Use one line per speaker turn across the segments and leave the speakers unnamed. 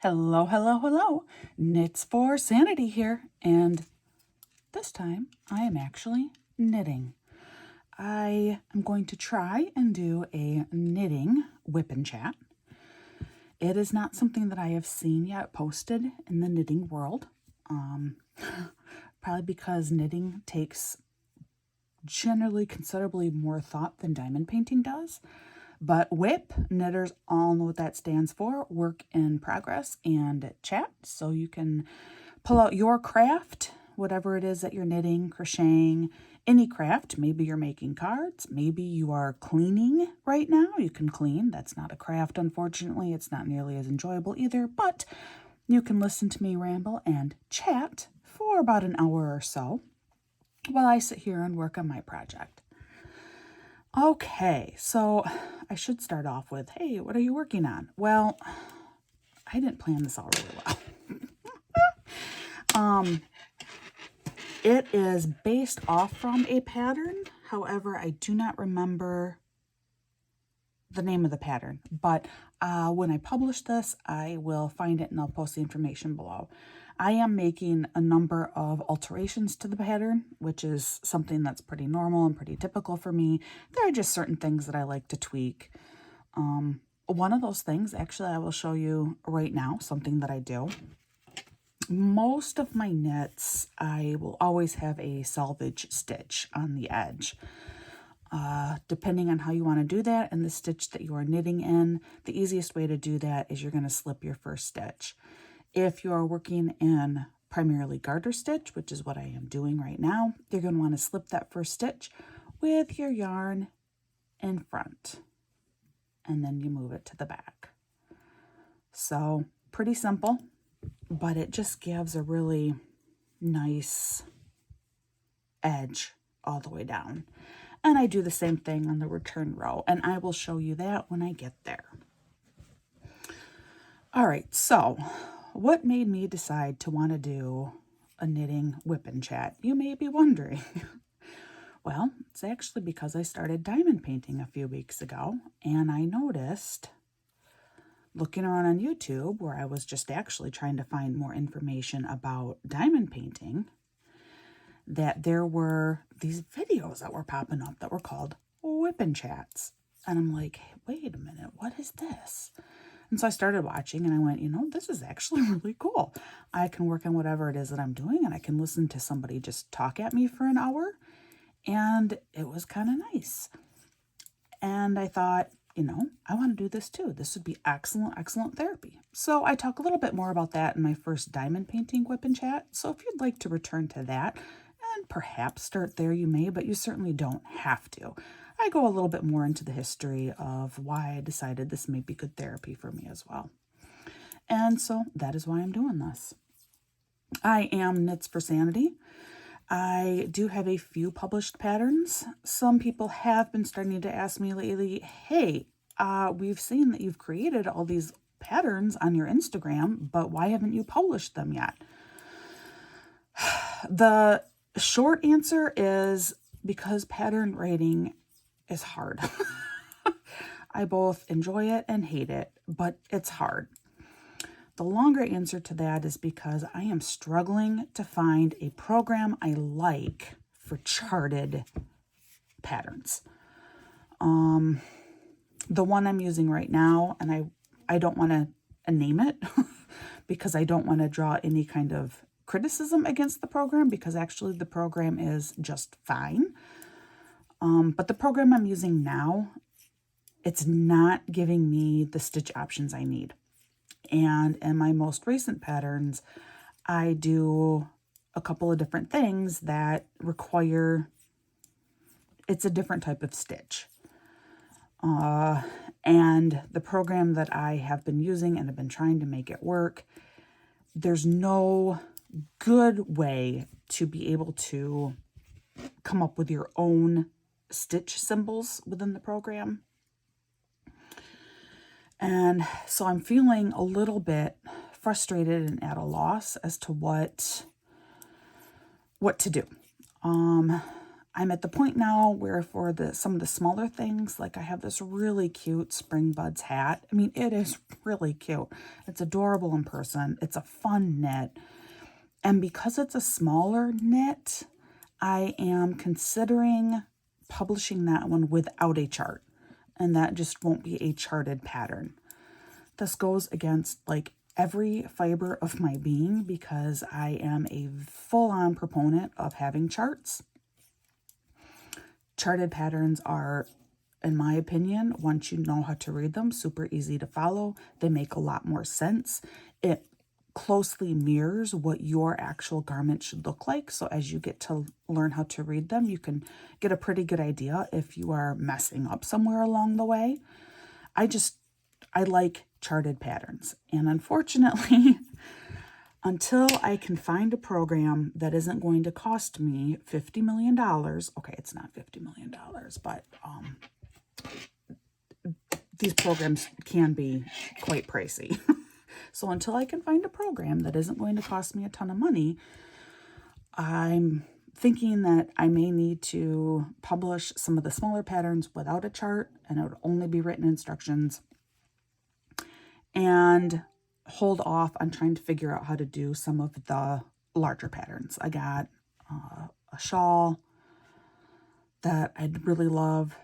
Hello, hello, hello. Knits for Sanity here, and this time I am actually knitting. I am going to try and do a knitting WIP chat. It is not something that I have seen yet posted in the knitting world, probably because knitting takes generally considerably more thought than diamond painting does. But WIP, knitters all know what that stands for, work in progress and chat. So you can pull out your craft, whatever it is that you're knitting, crocheting, any craft. Maybe you're making cards. Maybe you are cleaning right now. You can clean. That's not a craft, unfortunately. It's not nearly as enjoyable either. But you can listen to me ramble and chat for about an hour or so while I sit here and work on my project. Okay, so I should start off with, hey, what are you working on? Well, I didn't plan this all really well. It is based off from a pattern. However, I do not remember the name of the pattern. But when I publish this, I will find it and I'll post the information below. I am making a number of alterations to the pattern, which is something that's pretty normal and pretty typical for me. There are just certain things that I like to tweak. One of those things, actually, I will show you right now, something that I do. Most of my knits, I will always have a selvage stitch on the edge. Depending on how you want to do that and the stitch that you are knitting in, the easiest way to do that is you're going to slip your first stitch. If you are working in primarily garter stitch, which is what I am doing right now, you're going to want to slip that first stitch with your yarn in front, and then you move it to the back. So pretty simple, but it just gives a really nice edge all the way down. And I do the same thing on the return row, and I will show you that when I get there. All right, so what made me decide to want to do a knitting WIP chat? You may be wondering. Well, it's actually because I started diamond painting a few weeks ago, and I noticed, looking around on YouTube, where I was just actually trying to find more information about diamond painting, that there were these videos that were popping up that were called WIP chats. And I'm like, wait a minute, what is this? And so I started watching and I went, this is actually really cool. I can work on whatever it is that I'm doing and I can listen to somebody just talk at me for an hour. And it was kind of nice. And I thought, I want to do this too. This would be excellent, excellent therapy. So I talk a little bit more about that in my first diamond painting WIP chat. So if you'd like to return to that and perhaps start there, you may, but you certainly don't have to. I go a little bit more into the history of why I decided this may be good therapy for me as well. And so that is why I'm doing this. I am Knits for Sanity. I do have a few published patterns. Some people have been starting to ask me lately, hey, we've seen that you've created all these patterns on your Instagram, but why haven't you published them yet? The short answer is because pattern writing is hard. I both enjoy it and hate it, but it's hard. The longer answer to that is because I am struggling to find a program I like for charted patterns. The one I'm using right now, and I don't want to name it because I don't want to draw any kind of criticism against the program, because actually the program is just fine. But the program I'm using now, it's not giving me the stitch options I need. And in my most recent patterns, I do a couple of different things that require, it's a different type of stitch. And the program that I have been using and have been trying to make it work, there's no good way to be able to come up with your own stitch symbols within the program. And so I'm feeling a little bit frustrated and at a loss as to what to do. I I'm at the point now where for some of the smaller things, like I have this really cute Spring Buds hat. I mean, it is really cute. It's adorable in person. It's a fun knit. And because it's a smaller knit, I am considering publishing that one without a chart. And that just won't be a charted pattern. This goes against like every fiber of my being because I am a full-on proponent of having charts. Charted patterns are, in my opinion, once you know how to read them, super easy to follow. They make a lot more sense. It closely mirrors what your actual garment should look like. So as you get to learn how to read them, you can get a pretty good idea if you are messing up somewhere along the way. I like charted patterns. And unfortunately, until I can find a program that isn't going to cost me $50 million. Okay, it's not $50 million, but these programs can be quite pricey. So until I can find a program that isn't going to cost me a ton of money, I'm thinking that I may need to publish some of the smaller patterns without a chart, and it would only be written instructions, and hold off on trying to figure out how to do some of the larger patterns. I got a shawl that I'd really love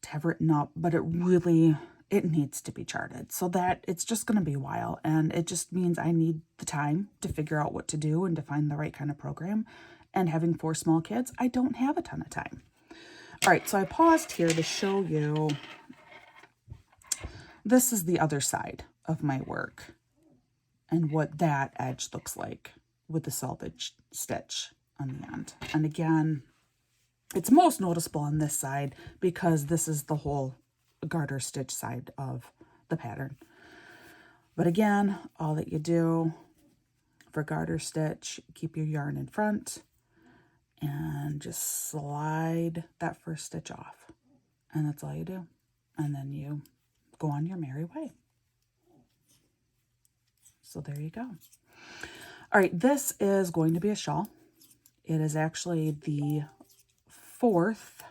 to have written up, but it needs to be charted. So that it's just going to be a while, and it just means I need the time to figure out what to do and to find the right kind of program. And having 4 small kids, I don't have a ton of time. All right, so I paused here to show you. This is the other side of my work and what that edge looks like with the selvage stitch on the end. And again, it's most noticeable on this side because this is the whole garter stitch side of the pattern. But again, all that you do for garter stitch, keep your yarn in front and just slide that first stitch off. And that's all you do. And then you go on your merry way. So there you go. All right, this is going to be a shawl. It is actually the 4th,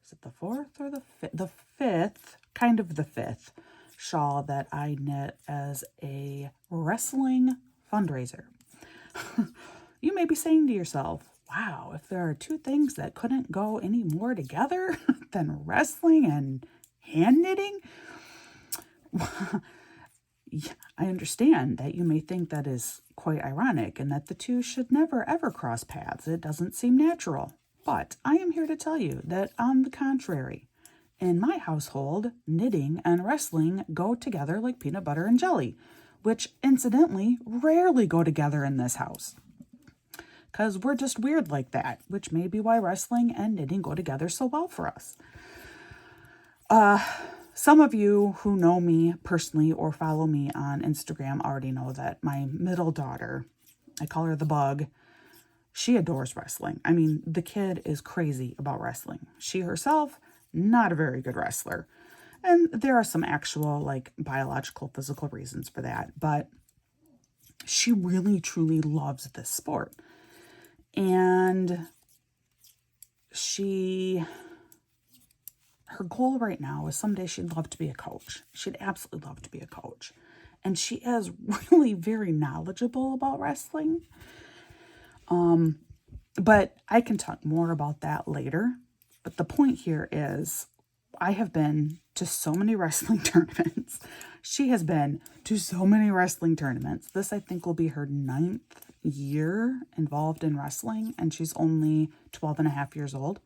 is it the 4th or the 5th? The 5th, kind of the 5th shawl that I knit as a wrestling fundraiser. You may be saying to yourself, wow, if there are 2 things that couldn't go any more together than wrestling and hand knitting, I understand that you may think that is quite ironic and that the 2 should never ever cross paths. It doesn't seem natural. But I am here to tell you that on the contrary, in my household, knitting and wrestling go together like peanut butter and jelly, which incidentally rarely go together in this house. Because we're just weird like that, which may be why wrestling and knitting go together so well for us. Some of you who know me personally or follow me on Instagram already know that my middle daughter, I call her the bug, she adores wrestling. I mean, the kid is crazy about wrestling. She herself, not a very good wrestler. And there are some actual, like, biological, physical reasons for that. But she really, truly loves this sport. And her goal right now is someday she'd love to be a coach. She'd absolutely love to be a coach. And she is really very knowledgeable about wrestling. But I can talk more about that later. But the point here is I have been to so many wrestling tournaments. She has been to so many wrestling tournaments. This, I think, will be her 9th year involved in wrestling. And she's only 12 and a half years old.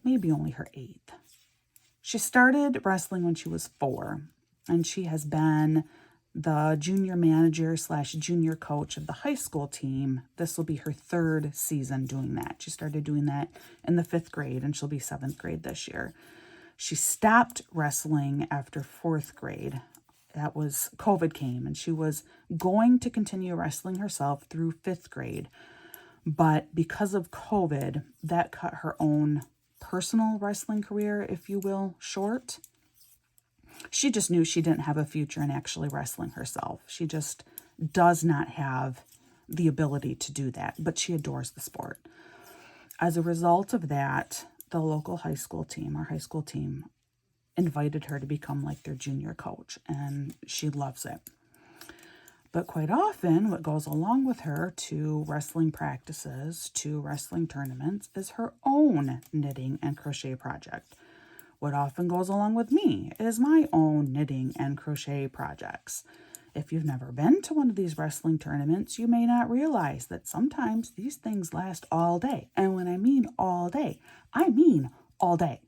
Maybe only her 8th. She started wrestling when she was 4. And she has been the junior manager / junior coach of the high school team. This will be her 3rd season doing that. She started doing that in the 5th grade, and she'll be 7th grade this year. She stopped wrestling after 4th grade. That was COVID came, and she was going to continue wrestling herself through 5th grade. But because of COVID, that cut her own personal wrestling career, if you will, short. She just knew she didn't have a future in actually wrestling herself. She just does not have the ability to do that, but she adores the sport. As a result of that, the local high school team, our high school team, invited her to become like their junior coach, and she loves it. But quite often, what goes along with her to wrestling practices, to wrestling tournaments, is her own knitting and crochet project. What often goes along with me is my own knitting and crochet projects. If you've never been to one of these wrestling tournaments, you may not realize that sometimes these things last all day. And when I mean all day, I mean all day.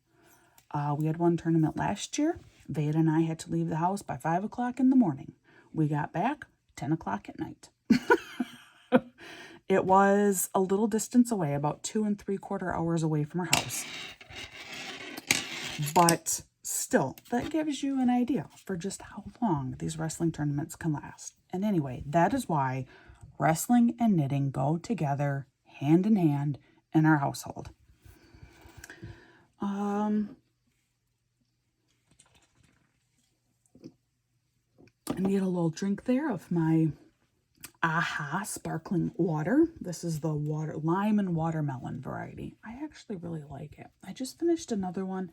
We had one tournament last year. Veda and I had to leave the house by 5 o'clock in the morning. We got back 10 o'clock at night. It was a little distance away, about 2 3/4 hours away from our house. But still, that gives you an idea for just how long these wrestling tournaments can last. And anyway, that is why wrestling and knitting go together hand in hand in our household. I need a little drink there of my AHA sparkling water. This is the lime and watermelon variety. I actually really like it. I just finished another one.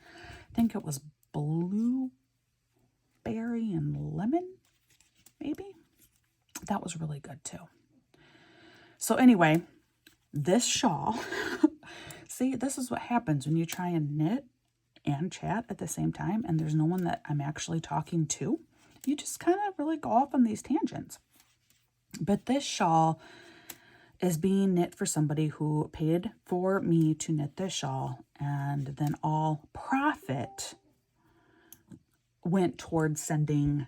I think it was blueberry and lemon, maybe. That was really good too. So anyway, this shawl, see, this is what happens when you try and knit and chat at the same time and there's no one that I'm actually talking to. You just kind of really go off on these tangents. But this shawl is being knit for somebody who paid for me to knit this shawl, and then all profit went towards sending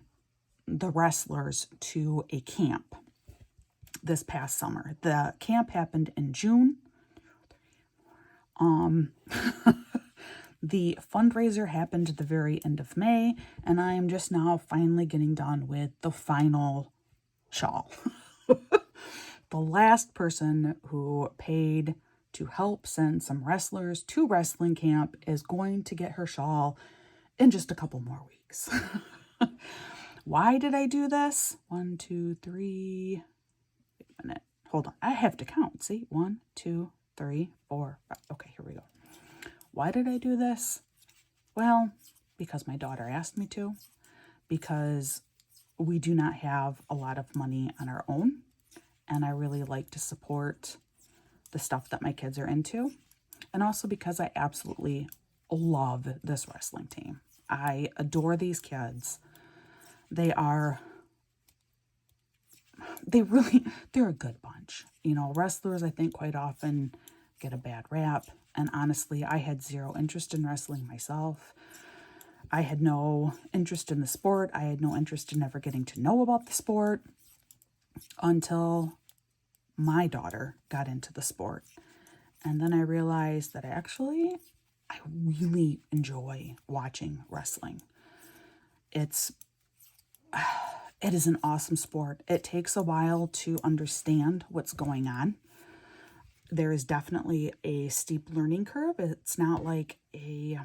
the wrestlers to a camp this past summer. The camp happened in June. The fundraiser happened at the very end of May, and I am just now finally getting done with the final shawl. The last person who paid to help send some wrestlers to wrestling camp is going to get her shawl in just a couple more weeks. Why did I do this? 1, 2, 3. Wait a minute. Hold on. I have to count. See? 1, 2, 3, 4, 5. Okay, here we go. Why did I do this? Well, because my daughter asked me to. Because we do not have a lot of money on our own. And I really like to support the stuff that my kids are into. And also because I absolutely love this wrestling team. I adore these kids. They're a good bunch. You know, wrestlers, I think, quite often get a bad rap. And honestly, I had zero interest in wrestling myself. I had no interest in the sport. I had no interest in ever getting to know about the sport until my daughter got into the sport. And then I realized that I really enjoy watching wrestling. It is an awesome sport. It takes a while to understand what's going on. There is definitely a steep learning curve. It's not like a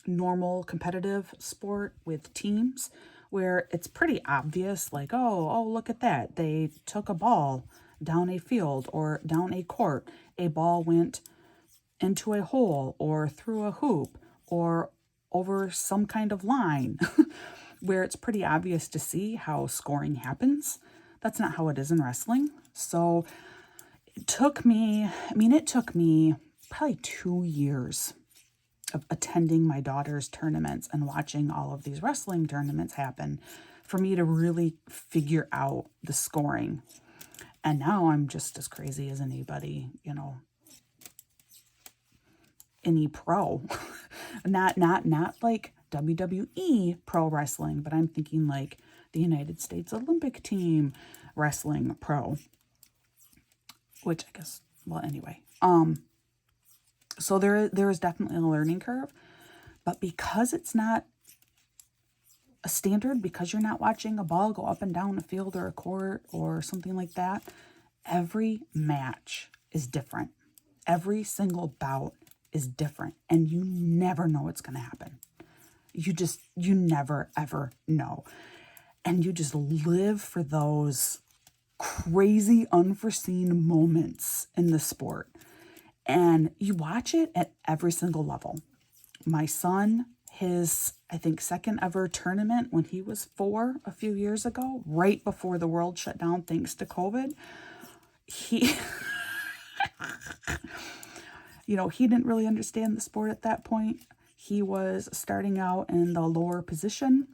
normal competitive sport with teams where it's pretty obvious, like, oh, look at that. They took a ball down a field or down a court. A ball went into a hole or through a hoop or over some kind of line where it's pretty obvious to see how scoring happens. That's not how it is in wrestling. So it took me probably 2 years of attending my daughter's tournaments and watching all of these wrestling tournaments happen for me to really figure out the scoring. And now I'm just as crazy as anybody, any pro. not like WWE pro wrestling, but I'm thinking like the United States Olympic team wrestling pro. Which I guess, well, anyway. So there is definitely a learning curve, but because it's not a standard, because you're not watching a ball go up and down a field or a court or something like that, every match is different. Every single bout is different, and you never know what's going to happen. You never, ever know. And you just live for those crazy, unforeseen moments in the sport. And you watch it at every single level. My son, his, I think, second ever tournament when he was 4 a few years ago, right before the world shut down thanks to COVID, he, he didn't really understand the sport at that point. He was starting out in the lower position,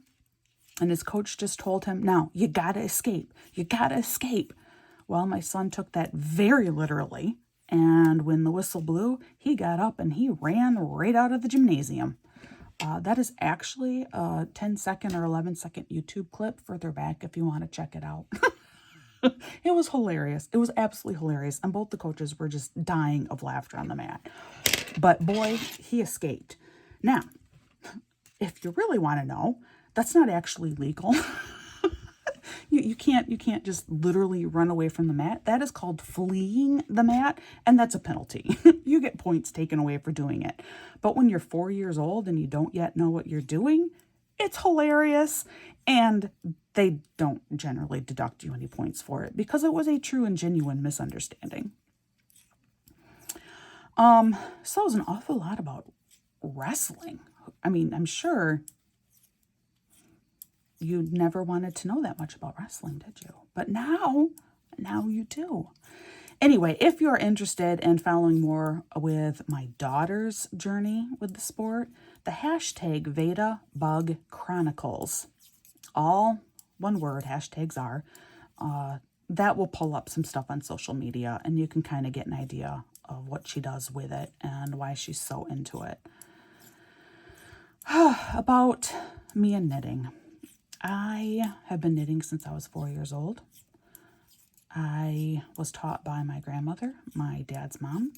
and his coach just told him, "Now, you gotta escape. You gotta escape." Well, my son took that very literally, and when the whistle blew, he got up and he ran right out of the gymnasium. That is actually a 10-second or 11-second YouTube clip further back if you want to check it out. It was hilarious. It was absolutely hilarious. And both the coaches were just dying of laughter on the mat. But boy, he escaped. Now, if you really want to know, that's not actually legal. You can't just literally run away from the mat. That is called fleeing the mat, and that's a penalty. You get points taken away for doing it. But when you're 4 years old and you don't yet know what you're doing, it's hilarious, and they don't generally deduct you any points for it because it was a true and genuine misunderstanding. So it was an awful lot about wrestling. I mean, I'm sure you never wanted to know that much about wrestling, did you? But now you do. Anyway, if you're interested in following more with my daughter's journey with the sport, the hashtag Veda Bug Chronicles, all one word, hashtags are, that will pull up some stuff on social media, and you can kind of get an idea of what she does with it and why she's so into it. About me and knitting. I have been knitting since I was 4 years old. I was taught by my grandmother, my dad's mom.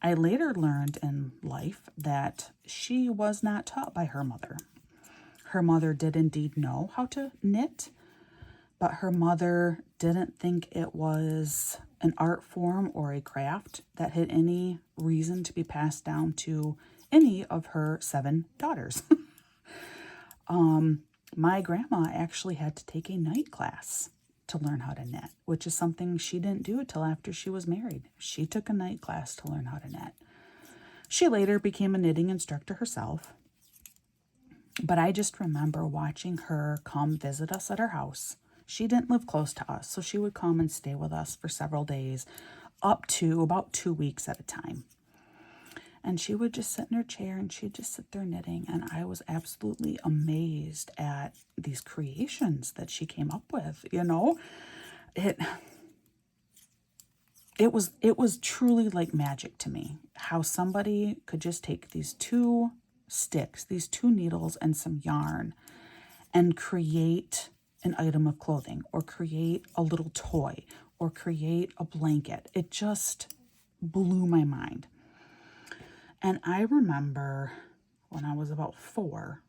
I later learned in life that she was not taught by her mother. Her mother did indeed know how to knit, but her mother didn't think it was an art form or a craft that had any reason to be passed down to any of her 7 daughters. My grandma actually had to take a night class to learn how to knit, which is something she didn't do until after she was married. She took a night class to learn how to knit. She later became a knitting instructor herself, but I just remember watching her come visit us at our house. She didn't live close to us, so she would come and stay with us for several days, up to about 2 weeks at a time. And she would just sit in her chair and she'd just sit there knitting. And I was absolutely amazed at these creations that she came up with. It was truly like magic to me, how somebody could just take these 2 sticks, these 2 needles and some yarn, and create an item of clothing, or create a little toy, or create a blanket. It just blew my mind. And I remember when I was about 4,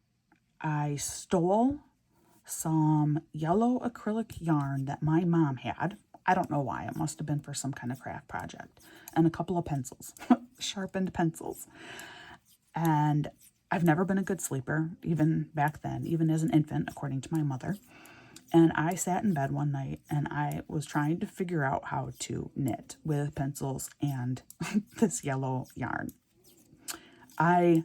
I stole some yellow acrylic yarn that my mom had. I don't know why. It must have been for some kind of craft project. And a couple of pencils, sharpened pencils. And I've never been a good sleeper, even back then, even as an infant, according to my mother. And I sat in bed one night and I was trying to figure out how to knit with pencils and this yellow yarn. I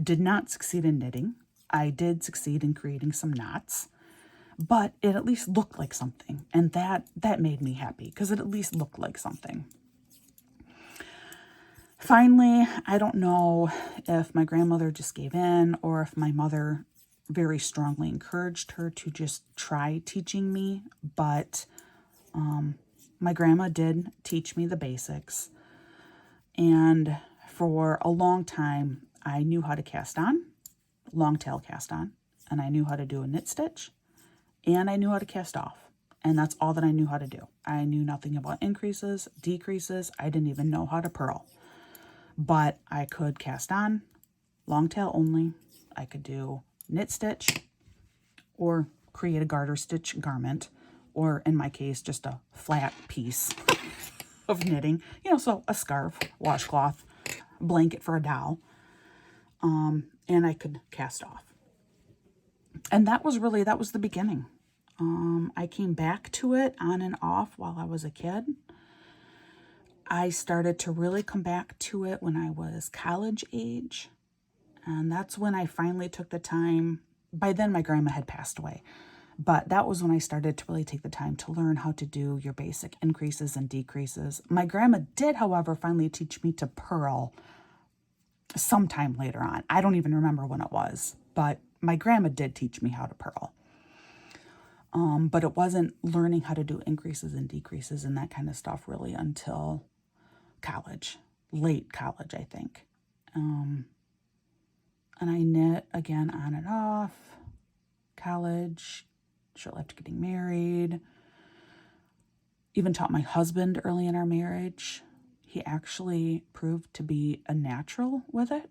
did not succeed in knitting. I did succeed in creating some knots, but it at least looked like something. And that made me happy because it at least looked like something. Finally, I don't know if my grandmother just gave in or if my mother very strongly encouraged her to just try teaching me, but my grandma did teach me the basics. And for a long time, I knew how to cast on, long tail cast on, and I knew how to do a knit stitch, and I knew how to cast off. And that's all that I knew how to do. I knew nothing about increases, decreases. I didn't even know how to purl. But I could cast on, long tail only. I could do knit stitch or create a garter stitch garment, or in my case, just a flat piece of knitting. So a scarf, washcloth, blanket for a doll, and I could cast off. And that was the beginning. I came back to it on and off while I was a kid. I started to really come back to it when I was college age. And that's when I finally took the time. By then, my grandma had passed away. But that was when I started to really take the time to learn how to do your basic increases and decreases. My grandma did, however, finally teach me to purl sometime later on. I don't even remember when it was, but my grandma did teach me how to purl. But it wasn't learning how to do increases and decreases and that kind of stuff really until college, late college, I think. And I knit again on and off, college, shortly after getting married. Even taught my husband early in our marriage. He actually proved to be a natural with it.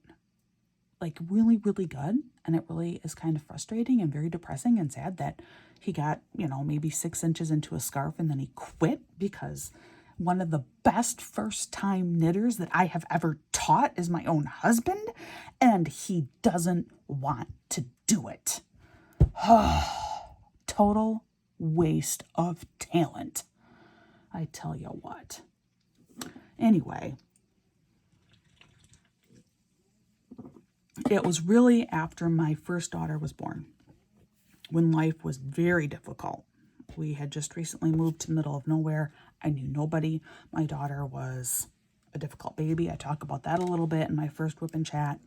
Like really, really good. And it really is kind of frustrating and very depressing and sad that he got, maybe 6 inches into a scarf and then he quit, because one of the best first-time knitters that I have ever taught is my own husband, and he doesn't want to do it. Total waste of talent, I tell you what. Anyway, it was really after my first daughter was born, when life was very difficult. We had just recently moved to the middle of nowhere. I knew nobody. My daughter was a difficult baby. I talk about that a little bit in my first WIP Chat.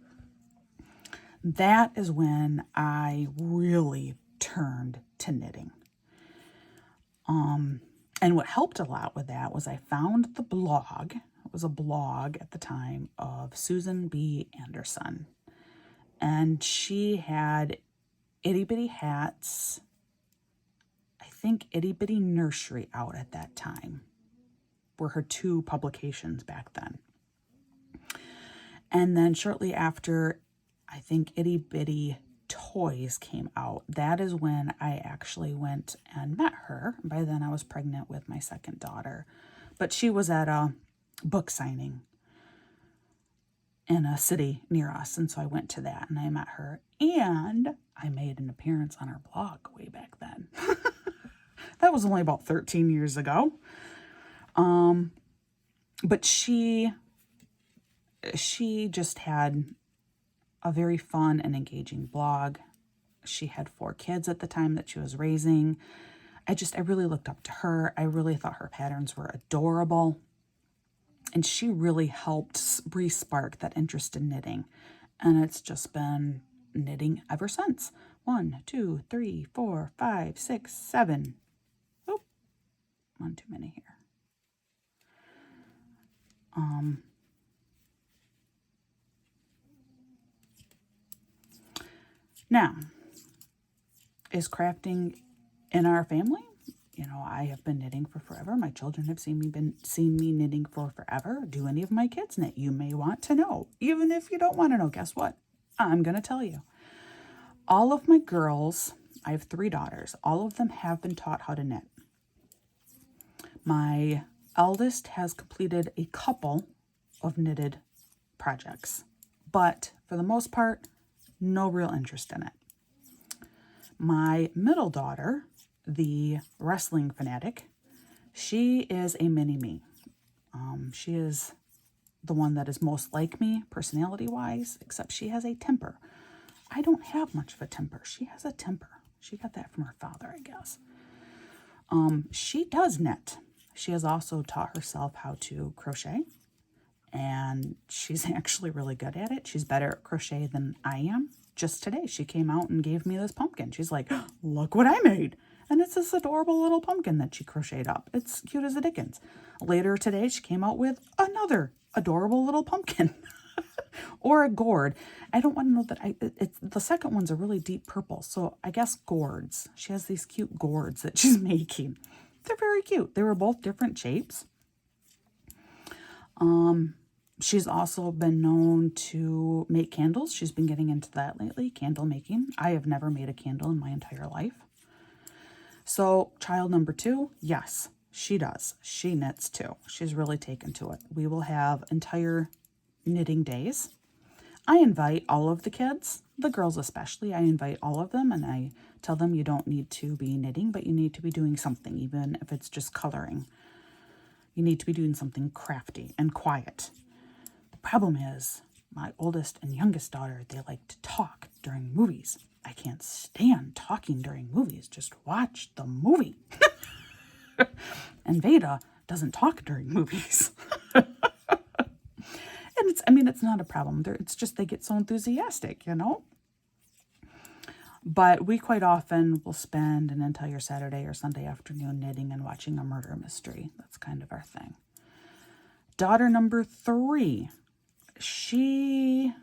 That is when I really turned to knitting. And what helped a lot with that was I found the blog. It was a blog at the time of Susan B. Anderson. And she had Itty Bitty Hats, I think Itty Bitty Nursery out at that time, were her 2 publications back then. And then shortly after, I think Itty Bitty Toys came out. That is when I actually went and met her. By then I was pregnant with my second daughter. But she was at a book signing in a city near us, and so I went to that and I met her. And I made an appearance on her blog way back then. That was only about 13 years ago. But she just had a very fun and engaging blog. She had 4 kids at the time that she was raising. I really looked up to her. I really thought her patterns were adorable. And she really helped re-spark that interest in knitting. And it's just been knitting ever since. 1, 2, 3, 4, 5, 6, 7. Oh, one too many here. Now, is crafting in our family? I have been knitting for forever. My children have seen me knitting for forever. Do any of my kids knit? You may want to know. Even if you don't want to know, guess what? I'm going to tell you. All of my girls, I have 3 daughters, all of them have been taught how to knit. My eldest has completed a couple of knitted projects, but for the most part, no real interest in it. My middle daughter, the wrestling fanatic, she is a mini-me. She is the one that is most like me personality-wise, except she has a temper. I don't have much of a temper. She has a temper. She got that from her father, I guess. She does knit. She has also taught herself how to crochet, and she's actually really good at it. She's better at crochet than I am. Just today, she came out and gave me this pumpkin. She's like, look what I made. And it's this adorable little pumpkin that she crocheted up. It's cute as the dickens. Later today, she came out with another adorable little pumpkin. Or a gourd. I don't want to know that the second one's a really deep purple. So I guess gourds. She has these cute gourds that she's making. They're very cute. They were both different shapes. She's also been known to make candles. She's been getting into that lately, candle making. I have never made a candle in my entire life. So child number 2, yes, she does. She knits too. She's really taken to it. We will have entire knitting days. I invite all of the kids, the girls especially. I invite all of them and I tell them you don't need to be knitting, but you need to be doing something, even if it's just coloring. You need to be doing something crafty and quiet. The problem is, my oldest and youngest daughter, they like to talk during movies. I can't stand talking during movies. Just watch the movie. And Veda doesn't talk during movies. And it's not a problem. It's just they get so enthusiastic, you know? But we quite often will spend an entire Saturday or Sunday afternoon knitting and watching a murder mystery. That's kind of our thing. Daughter number 3, she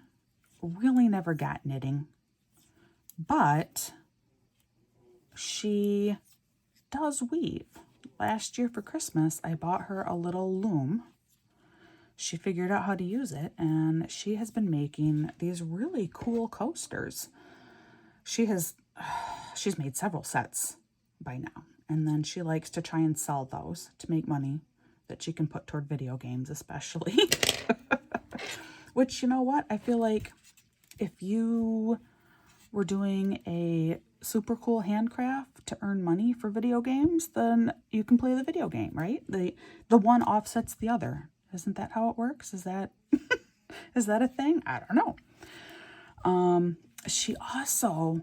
really never got knitting, but she does weave. Last year for Christmas, I bought her a little loom. She figured out how to use it, and she has been making these really cool coasters. She's made several sets by now, and then she likes to try and sell those to make money that she can put toward video games, especially. Which, you know what? I feel like if you were doing a super cool handcraft to earn money for video games, then you can play the video game, right? The one offsets the other. Isn't that how it works? Is that is that a thing? I don't know. She also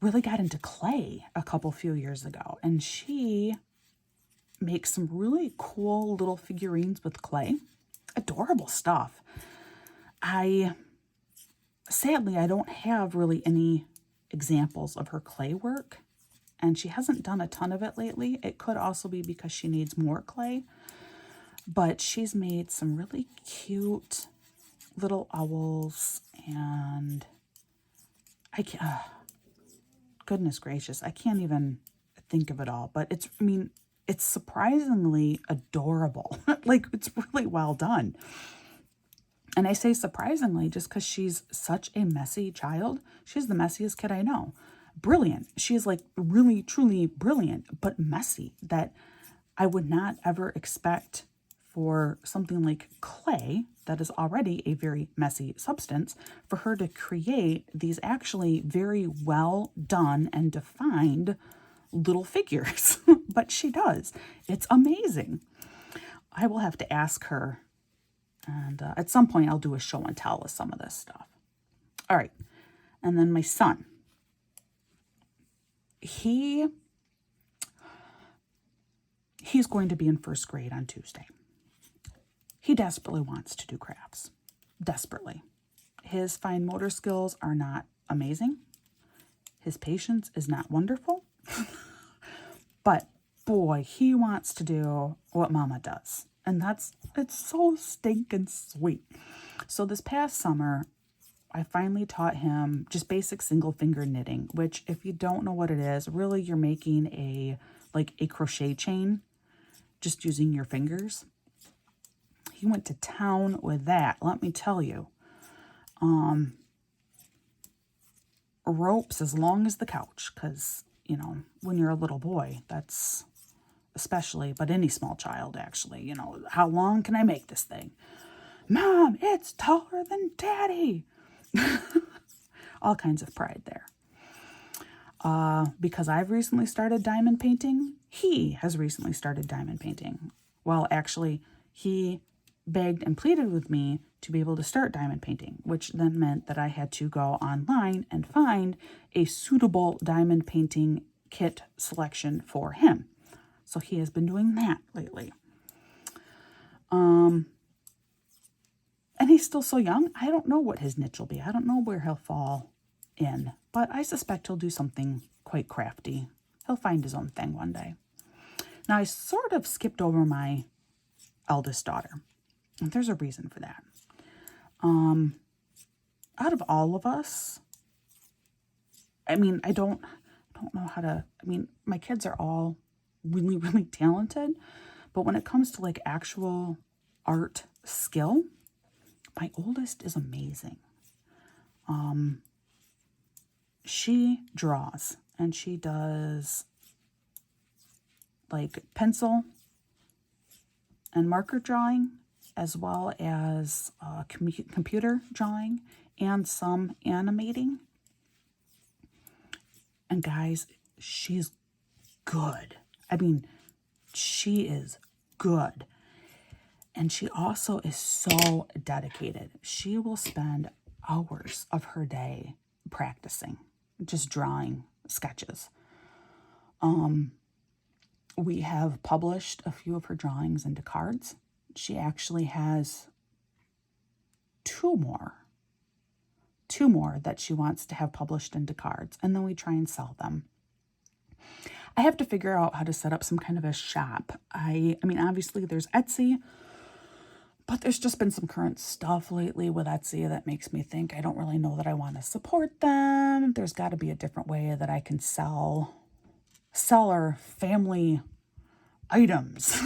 really got into clay a few years ago, and she makes some really cool little figurines with clay. Adorable stuff. Sadly, I don't have really any examples of her clay work, and she hasn't done a ton of it lately. It could also be because she needs more clay, but she's made some really cute little owls, and goodness gracious, I can't even think of it all, but it's surprisingly adorable. Like, it's really well done. And I say surprisingly just because she's such a messy child. She's the messiest kid I know. Brilliant. She's like really, truly brilliant, but messy, that I would not ever expect for something like clay, that is already a very messy substance, for her to create these actually very well done and defined little figures. But she does. It's amazing. I will have to ask her, and at some point I'll do a show and tell with some of this stuff. All right. And then my son. He's going to be in first grade on Tuesday. He desperately wants to do crafts. Desperately. His fine motor skills are not amazing. His patience is not wonderful. But boy, he wants to do what Mama does. And it's so stinking sweet. So this past summer, I finally taught him just basic single finger knitting, which, if you don't know what it is, really you're making a crochet chain just using your fingers. He went to town with that, let me tell you. Ropes as long as the couch, because, you know, when you're a little boy, that's especially, but any small child actually, you know, how long can I make this thing? Mom, it's taller than Daddy. All kinds of pride there. Because I've recently started diamond painting, he has recently started diamond painting. Well, actually, he begged and pleaded with me to be able to start diamond painting, which then meant that I had to go online and find a suitable diamond painting kit selection for him. So he has been doing that lately. And he's still so young. I don't know what his niche will be. I don't know where he'll fall in, but I suspect he'll do something quite crafty. He'll find his own thing one day. Now, I sort of skipped over my eldest daughter, and there's a reason for that. Out of all of us, I mean, I don't know how to, I mean, my kids are all really, really talented, but when it comes to like actual art skill, my oldest is amazing. She draws, and she does like pencil and marker drawing, as well as computer drawing and some animating. And guys, she's good. I mean, she is good. And she also is so dedicated. She will spend hours of her day practicing, just drawing sketches. We have published a few of her drawings into cards. She actually has two more that she wants to have published into cards, and then we try and sell them. I have to figure out how to set up some kind of a shop. I mean, obviously there's Etsy, but there's just been some current stuff lately with Etsy that makes me think I don't really know that I want to support them. There's got to be a different way that I can sell our family items.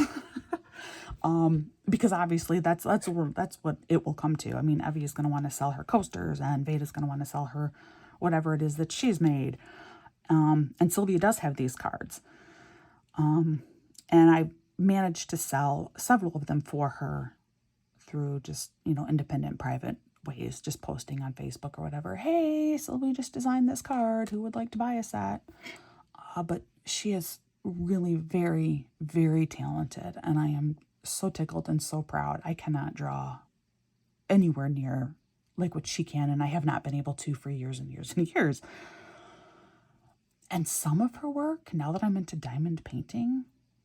Because obviously that's what it will come to. I mean, Evie is going to want to sell her coasters, and Veda's going to want to sell her whatever it is that she's made. And Sylvia does have these cards. And I managed to sell several of them for her through just, independent private ways, just posting on Facebook or whatever. Hey, Sylvia just designed this card. Who would like to buy a set? But she is really very, very talented, and I am so tickled and so proud. I cannot draw anywhere near like what she can, and I have not been able to for years and years and years. And some of her work, now that I'm into diamond painting,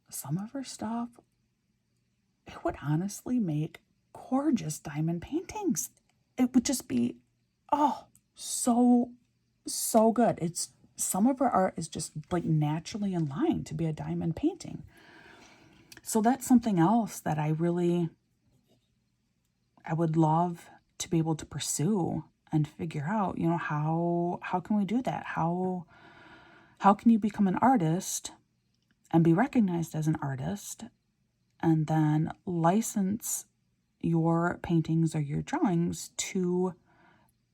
some of her stuff, it would honestly make gorgeous diamond paintings. It would just be, so good. Some of her art is just like naturally in line to be a diamond painting. So that's something else that I would love to be able to pursue and figure out, how can we do that? How can you become an artist and be recognized as an artist and then license your paintings or your drawings to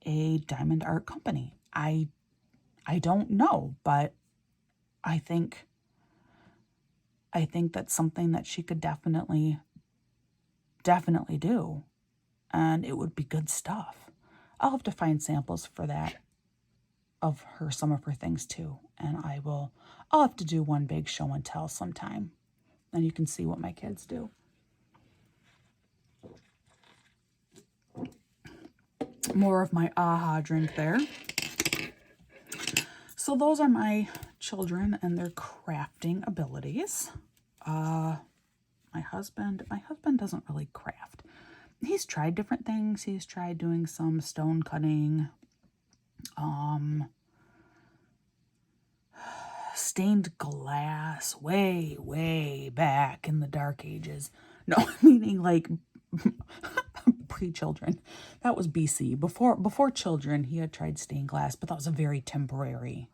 a diamond art company? I don't know, but I think that's something that she could definitely do, and it would be good stuff. I'll have to find samples for that of some of her things too, and I'll have to do one big show and tell sometime, and you can see what my kids do. More of my aha drink there. So those are my children and their crafting abilities. My husband doesn't really craft. He's tried different things. He's tried doing some stone cutting, stained glass way, way back in the dark ages. No, meaning like pre-children. That was BC. Before children, he had tried stained glass, but that was a very temporary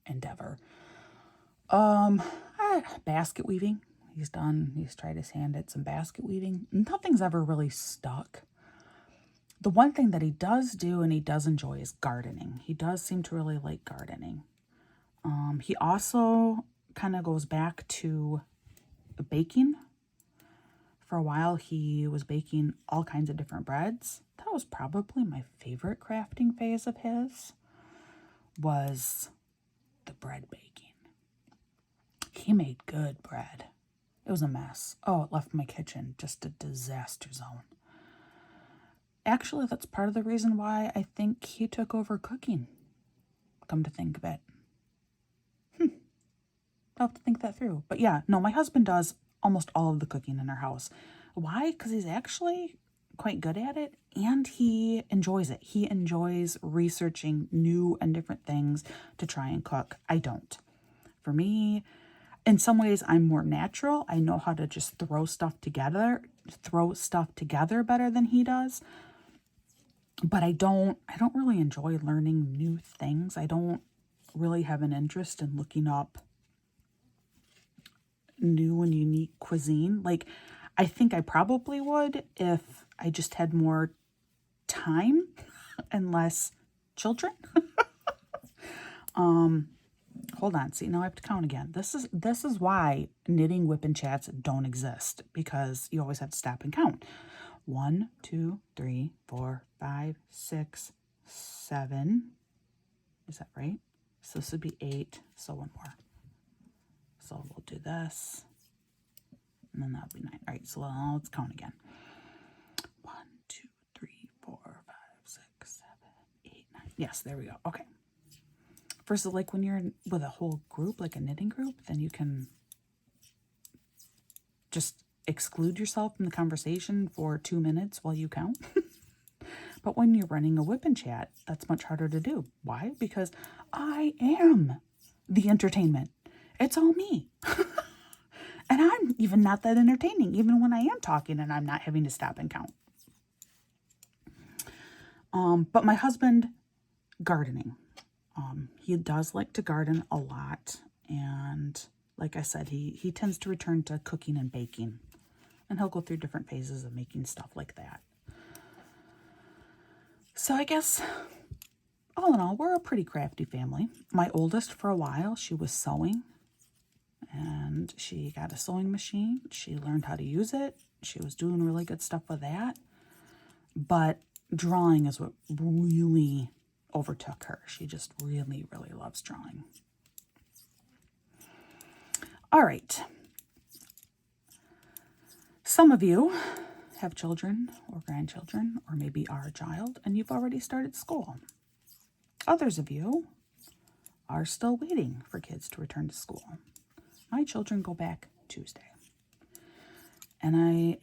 endeavor. Basket weaving. He's tried his hand at some basket weaving. Nothing's ever really stuck. The one thing that he does do and he does enjoy is gardening. He does seem to really like gardening. He also kind of goes back to baking. For a while, he was baking all kinds of different breads. That was probably my favorite crafting phase of his, was the bread baking. He made good bread. It was a mess. Oh, it left my kitchen just a disaster zone. Actually, that's part of the reason why I think he took over cooking. Come to think of it. I'll have to think that through. But yeah, no, my husband does almost all of the cooking in our house. Why? Because he's actually quite good at it, and he enjoys it. He enjoys researching new and different things to try and cook. I don't. For me, in some ways, I'm more natural. I know how to just throw stuff together better than he does. But I don't really enjoy learning new things. I don't really have an interest in looking up new and unique cuisine. Like, I think I probably would if I just had more time and less children. Hold on. See, now I have to count again. This is why knitting WIP chats don't exist, because you always have to stop and count. 1, 2, 3, 4, 5, 6, 7. Is that right? So this would be 8. So one more. So we'll do this. And then that would be 9. All right, so let's count again. 1, 2, 3, 4, 5, 6, 7, 8, 9. Yes, there we go. Okay. Versus like when you're with a whole group, like a knitting group, then you can just exclude yourself from the conversation for 2 minutes while you count. But when you're running a WIP chat, that's much harder to do. Why? Because I am the entertainment. It's all me. And I'm even not that entertaining, even when I am talking and I'm not having to stop and count. But my husband, gardening. He does like to garden a lot. And like I said, he tends to return to cooking and baking. And he'll go through different phases of making stuff like that. So I guess, all in all, we're a pretty crafty family. My oldest, for a while, she was sewing. And she got a sewing machine. She learned how to use it. She was doing really good stuff with that. But drawing is what really overtook her. She just really, really loves drawing. All right. Some of you have children or grandchildren, or maybe are a child, and you've already started school. Others of you are still waiting for kids to return to school. My children go back Tuesday. And I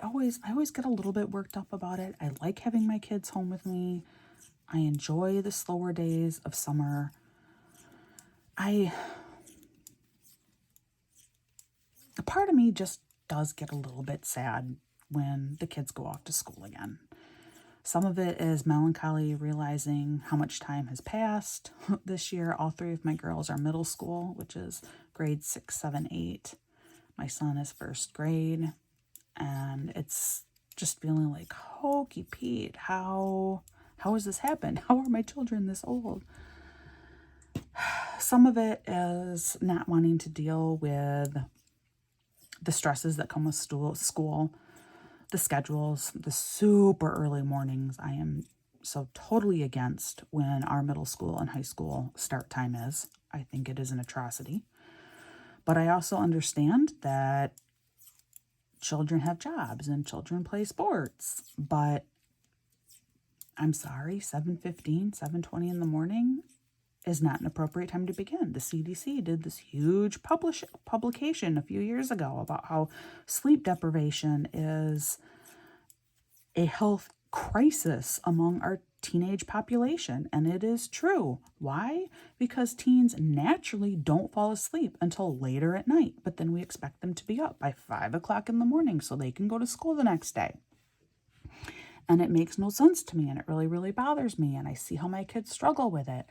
always get a little bit worked up about it. I like having my kids home with me. I enjoy the slower days of summer. A part of me just does get a little bit sad when the kids go off to school again. Some of it is melancholy, realizing how much time has passed. This year, all 3 of my girls are middle school, which is grades 6, 7, 8. My son is first grade. And it's just feeling like, hokey Pete, how has this happened? How are my children this old? Some of it is not wanting to deal with the stresses that come with school, the schedules, the super early mornings. I am so totally against when our middle school and high school start time is. I think it is an atrocity. But I also understand that children have jobs and children play sports. But I'm sorry, 7:15, 7:20 in the morning is not an appropriate time to begin. The CDC did this huge publication a few years ago about how sleep deprivation is a health crisis among our teenage population. And it is true. Why? Because teens naturally don't fall asleep until later at night, but then we expect them to be up by 5 o'clock in the morning so they can go to school the next day. And it makes no sense to me, and it really, really bothers me, and I see how my kids struggle with it.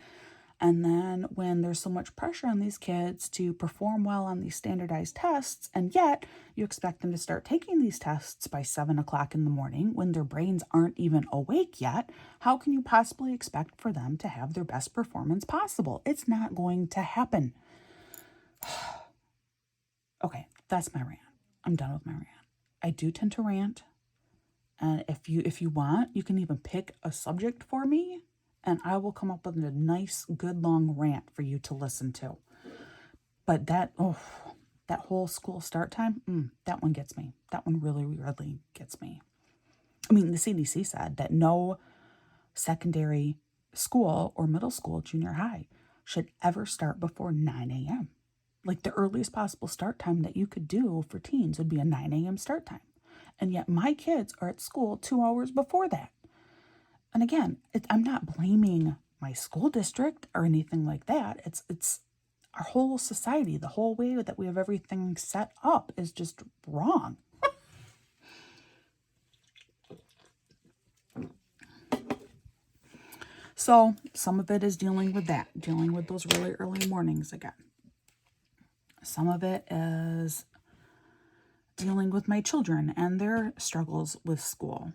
And then when there's so much pressure on these kids to perform well on these standardized tests, and yet you expect them to start taking these tests by 7 o'clock in the morning when their brains aren't even awake yet, how can you possibly expect for them to have their best performance possible? It's not going to happen. Okay, that's my rant. I'm done with my rant. I do tend to rant. And if you want, you can even pick a subject for me, and I will come up with a nice, good, long rant for you to listen to. But that whole school start time, that one gets me. That one really, really gets me. I mean, the CDC said that no secondary school or middle school, junior high, should ever start before 9 a.m. Like the earliest possible start time that you could do for teens would be a 9 a.m. start time. And yet my kids are at school 2 hours before that. And again, I'm not blaming my school district or anything like that. It's our whole society, the whole way that we have everything set up is just wrong. So some of it is dealing with that, dealing with those really early mornings again. Some of it is dealing with my children and their struggles with school.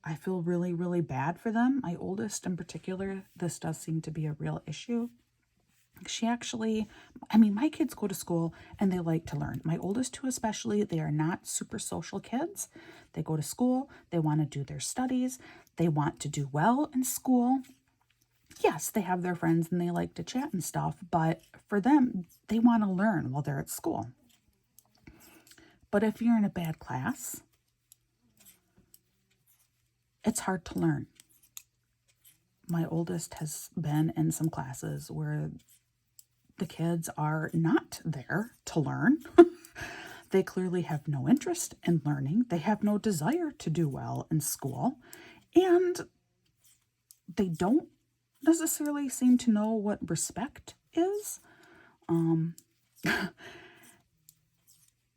I feel really, really bad for them. My oldest in particular, this does seem to be a real issue. She actually, my kids go to school and they like to learn. My oldest two especially, they are not super social kids. They go to school, they want to do their studies, they want to do well in school. yes, they have their friends and they like to chat and stuff, but for them, they want to learn while they're at school. But if you're in a bad class, it's hard to learn. My oldest has been in some classes where the kids are not there to learn. They clearly have no interest in learning. They have no desire to do well in school. And they don't necessarily seem to know what respect is. And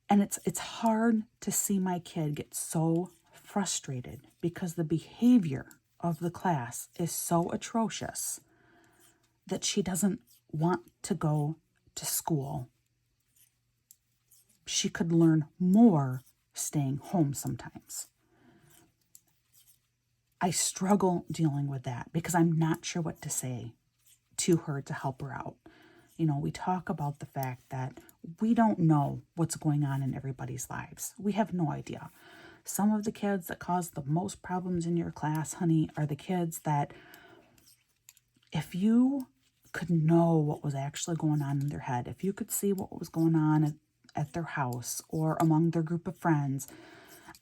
it's hard to see my kid get so frustrated because the behavior of the class is so atrocious that she doesn't want to go to school. She could learn more staying home sometimes. I struggle dealing with that because I'm not sure what to say to her to help her out. You know, we talk about the fact that we don't know what's going on in everybody's lives. We have no idea. Some of the kids that cause the most problems in your class, honey, are the kids that if you could know what was actually going on in their head, if you could see what was going on at their house or among their group of friends,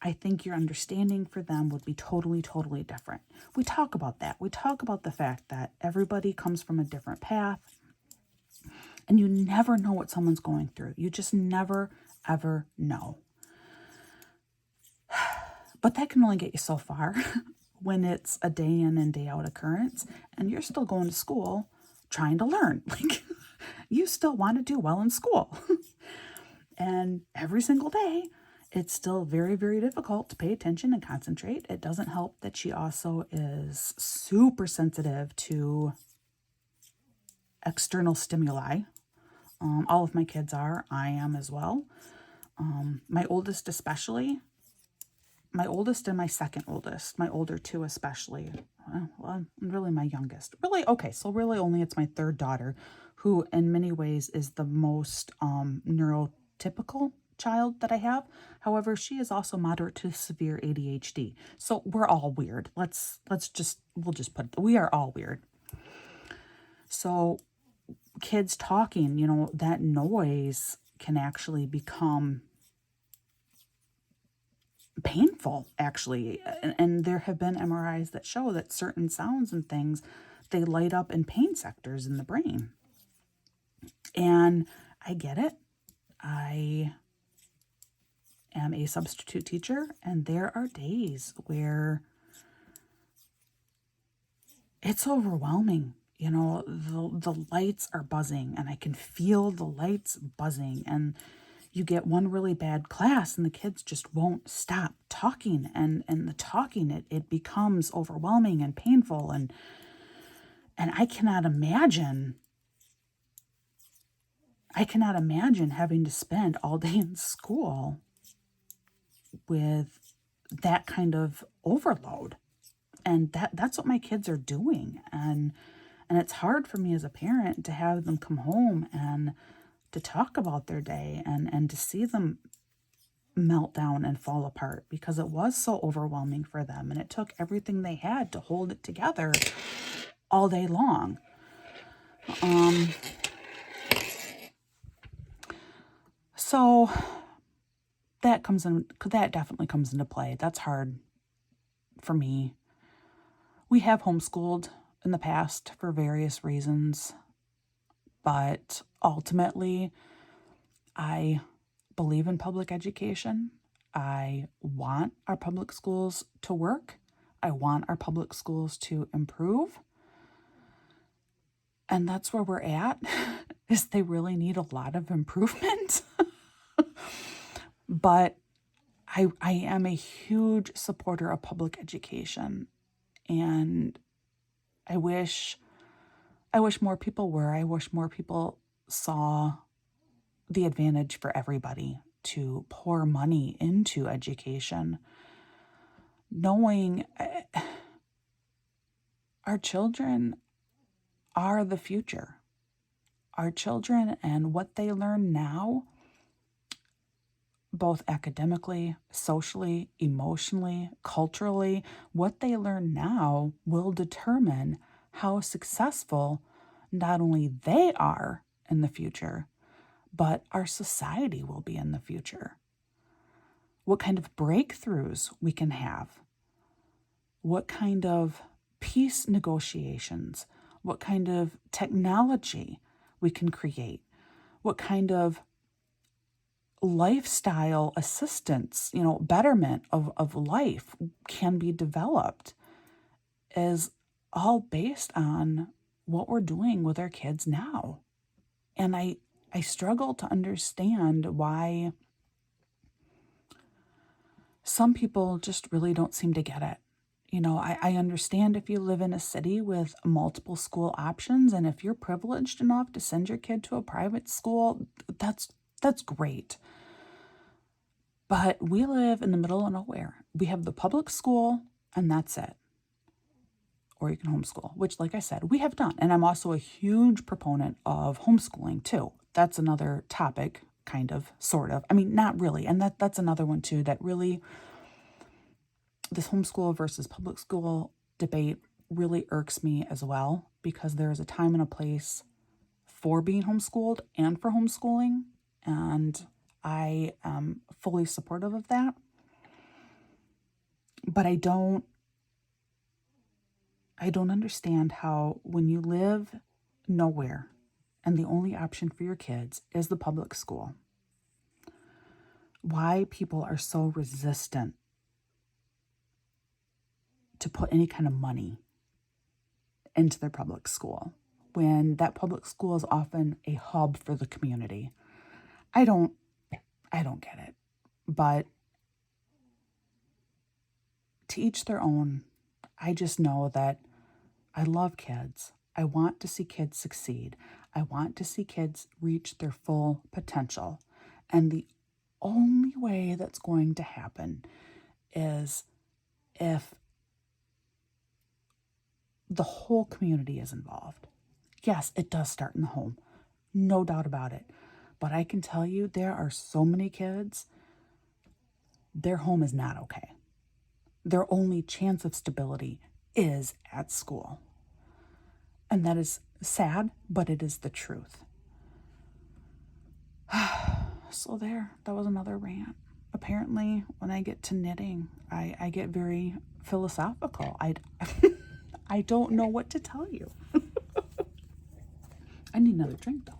I think your understanding for them would be totally, totally different. We talk about that. We talk about the fact that everybody comes from a different path, and you never know what someone's going through. You just never, ever know. But that can only get you so far when it's a day in and day out occurrence, and you're still going to school trying to learn. Like, you still want to do well in school. And every single day, it's still very, very difficult to pay attention and concentrate. It doesn't help that she also is super sensitive to external stimuli. All of my kids are. I am as well. My oldest especially. My oldest and my second oldest. My older two especially. Well, really my youngest. Really, okay, so really only it's my third daughter, who in many ways is the most neurotypical child that I have. However, she is also moderate to severe ADHD. So we're all weird. We'll just put it, we are all weird. So kids talking, you know, that noise can actually become painful, actually. And there have been MRIs that show that certain sounds and things, they light up in pain sectors in the brain. And I get it. I am a substitute teacher, and there are days where it's overwhelming. You know, the lights are buzzing, and I can feel the lights buzzing, and you get one really bad class and the kids just won't stop talking, and the talking, it becomes overwhelming and painful, and I cannot imagine having to spend all day in school with that kind of overload. And that's what my kids are doing. And it's hard for me as a parent to have them come home and to talk about their day and to see them melt down and fall apart, because it was so overwhelming for them. And it took everything they had to hold it together all day long. So that definitely comes into play. That's hard for me. We have homeschooled in the past for various reasons, but ultimately, I believe in public education. I want our public schools to work. I want our public schools to improve. And that's where we're at, is they really need a lot of improvement. But I am a huge supporter of public education, and I wish more people were. I wish more people saw the advantage for everybody to pour money into education, knowing our children are the future. Our children and what they learn now, both academically, socially, emotionally, culturally, what they learn now will determine how successful not only they are in the future, but our society will be in the future. What kind of breakthroughs we can have, what kind of peace negotiations, what kind of technology we can create, what kind of lifestyle assistance, betterment of life can be developed is all based on what we're doing with our kids now. And I struggle to understand why some people just really don't seem to get it. I understand if you live in a city with multiple school options, and if you're privileged enough to send your kid to a private school, that's great. But we live in the middle of nowhere. We have the public school, and that's it. Or you can homeschool, which, like I said, we have done. And I'm also a huge proponent of homeschooling, too. That's another topic, kind of, sort of. I mean, not really. And that's another one, too, that really, this homeschool versus public school debate really irks me as well, because there is a time and a place for being homeschooled and for homeschooling. And I am fully supportive of that. But I don't understand how, when you live nowhere and the only option for your kids is the public school, why people are so resistant to put any kind of money into their public school, when that public school is often a hub for the community. I don't get it. But to each their own. I just know that I love kids. I want to see kids succeed. I want to see kids reach their full potential. And the only way that's going to happen is if the whole community is involved. Yes, it does start in the home. No doubt about it. But I can tell you, there are so many kids, their home is not okay. Their only chance of stability is at school. And that is sad, but it is the truth. So there, that was another rant. Apparently, when I get to knitting, I get very philosophical. I don't know what to tell you. I need another drink, though.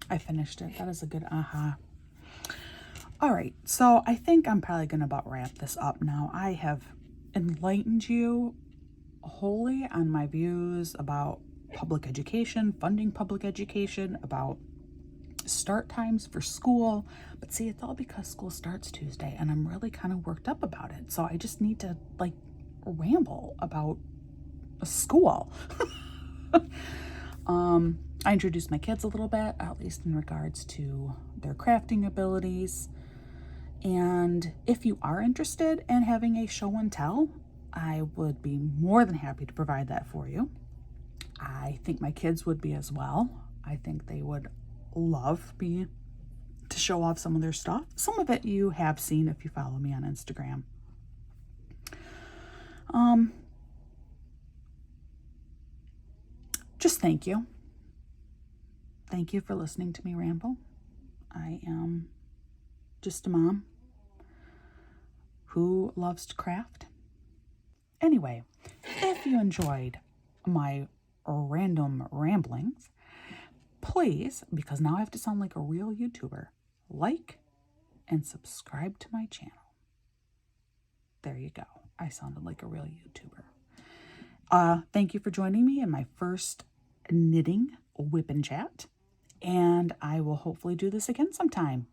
I finished it. That is a good aha. All right, so I think I'm probably going to about wrap this up now. I have enlightened you wholly on my views about public education, funding public education, about start times for school. But see, it's all because school starts Tuesday, and I'm really kind of worked up about it. So I just need to, ramble about school. I introduced my kids a little bit, at least in regards to their crafting abilities. And if you are interested in having a show and tell, I would be more than happy to provide that for you. I think my kids would be as well. I think they would love me to show off some of their stuff. Some of it you have seen if you follow me on Instagram. Just thank you. Thank you for listening to me ramble. I am just a mom who loves to craft. Anyway, if you enjoyed my random ramblings, please, because now I have to sound like a real YouTuber, like and subscribe to my channel. There you go. I sounded like a real YouTuber. Thank you for joining me in my first knitting WIP Chat, and I will hopefully do this again sometime.